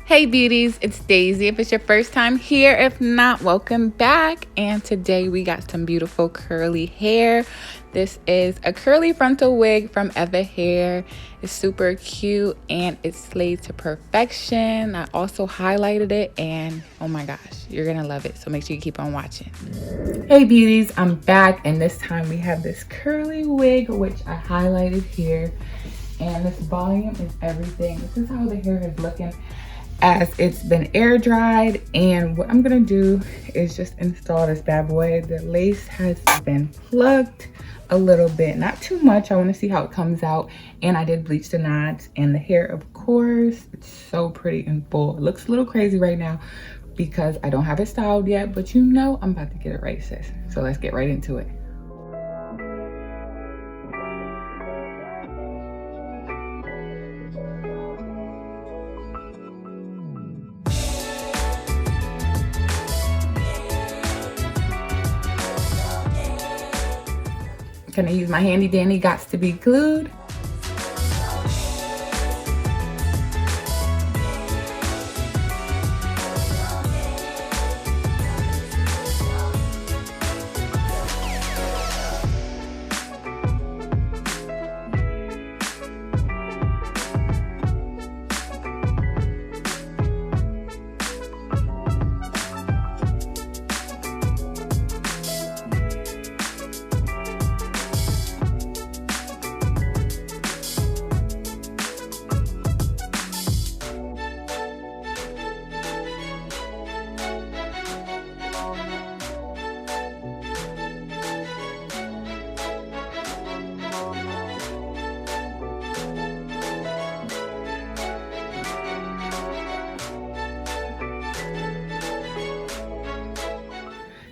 Hey beauties, it's Daisy. If it's your first time here, if not, welcome back. And today we got some beautiful curly hair. This is a curly frontal wig from Eva Hair. It's super cute and it's slayed to perfection. I also highlighted it and oh my gosh, you're gonna love it. So make sure you keep on watching. Hey beauties, I'm back and this time we have this curly wig which I highlighted here. And this volume is everything. This is how the hair is looking as it's been air dried. And what I'm gonna do is just install this bad boy. The lace has been plucked a little bit, not too much. I want to see how it comes out. And I did bleach the knots, and the hair, of course, it's so pretty and full. It looks a little crazy right now because I don't have it styled yet, but you know I'm about to get it right, sis. So let's get right into it. Gonna use my handy dandy Got2B glued.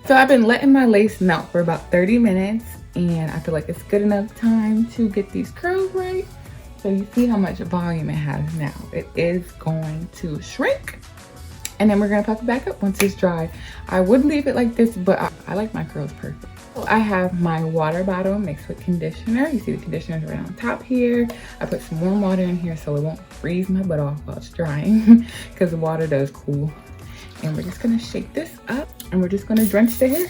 So I've been letting my lace melt for about 30 minutes and I feel like it's good enough time to get these curls right. So you see how much volume it has now. It is going to shrink and then we're gonna puff it back up once it's dry. I would leave it like this, but I like my curls perfect. So I have my water bottle mixed with conditioner. You see the conditioner is right on top here. I put some warm water in here so it won't freeze my butt off while it's drying because the water does cool. And we're just gonna shake this up and we're just gonna drench the hair.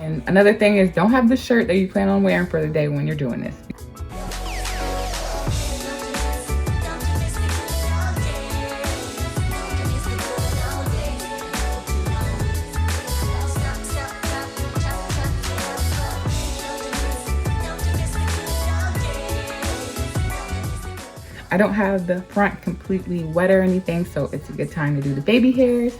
And another thing is don't have the shirt that you plan on wearing for the day when you're doing this. I don't have the front completely wet or anything, so it's a good time to do the baby hairs.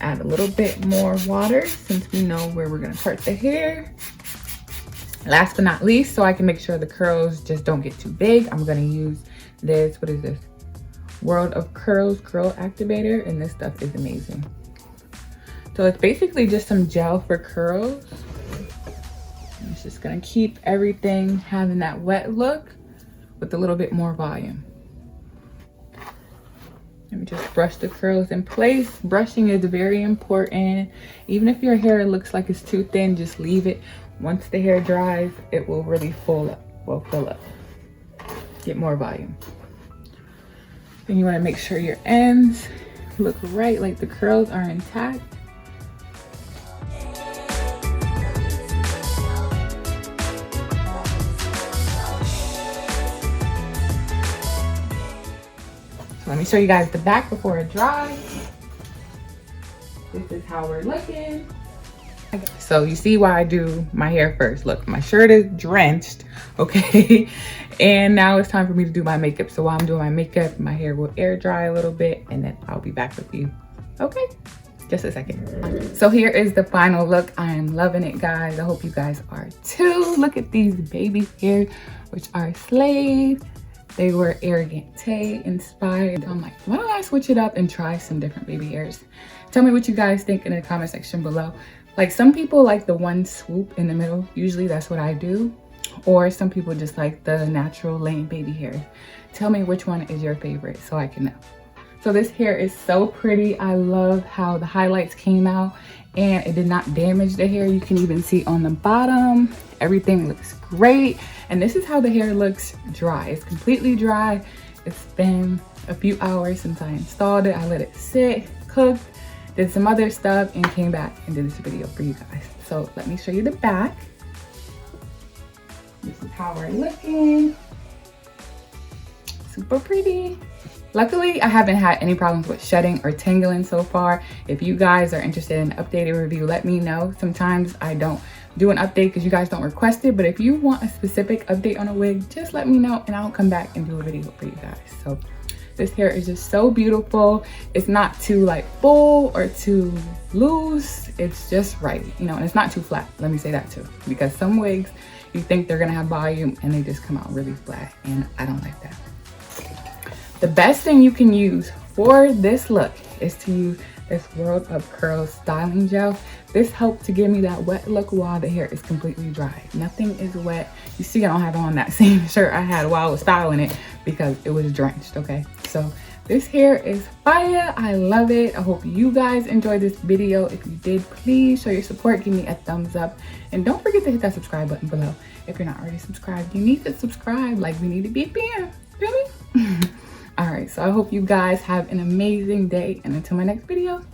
Add a little bit more water since we know where we're gonna part the hair. Last but not least, so I can make sure the curls just don't get too big, I'm gonna use this, what is this? World of Curls Curl Activator, and this stuff is amazing. So it's basically just some gel for curls. And it's just gonna keep everything having that wet look with a little bit more volume. Let me just brush the curls in place. Brushing is very important. Even if your hair looks like it's too thin, just leave it. Once the hair dries, it will really fill up. Get more volume. Then you want to make sure your ends look right, like the curls are intact. So let me show you guys the back before it dries. This is how we're looking. So you see why I do my hair first. Look, my shirt is drenched, okay? And now it's time for me to do my makeup. So while I'm doing my makeup, my hair will air dry a little bit and then I'll be back with you. Okay, just a second. So here is the final look. I am loving it, guys. I hope you guys are too. Look at these baby hairs, which are Slave. They were Arrogant Tay inspired. I'm like, why don't I switch it up and try some different baby hairs? Tell me what you guys think in the comment section below. Like, some people like the one swoop in the middle. Usually that's what I do. Or some people just like the natural lane baby hair. Tell me which one is your favorite so I can know. So this hair is so pretty. I love how the highlights came out and it did not damage the hair. You can even see on the bottom, everything looks great. And this is how the hair looks dry. It's completely dry. It's been a few hours since I installed it. I let it sit, cooked, did some other stuff, and came back and did this video for you guys. So let me show you the back. This is how we're looking. Super pretty. Luckily, I haven't had any problems with shedding or tangling so far. If you guys are interested in an updated review, let me know. Sometimes I don't do an update because you guys don't request it, but if you want a specific update on a wig, just let me know and I'll come back and do a video for you guys. So this hair is just so beautiful. It's not too like full or too loose. It's just right, you know, and it's not too flat. Let me say that too, because some wigs, you think they're gonna have volume and they just come out really flat, and I don't like that. The best thing you can use for this look is to use this World of Curls styling gel. This helped to give me that wet look while the hair is completely dry. Nothing is wet. You see I don't have on that same shirt I had while I was styling it because it was drenched, okay? So this hair is fire. I love it. I hope you guys enjoyed this video. If you did, please show your support. Give me a thumbs up. And don't forget to hit that subscribe button below. If you're not already subscribed, you need to subscribe. Like, we need to be bam. Feel me? All right, so I hope you guys have an amazing day, and until my next video,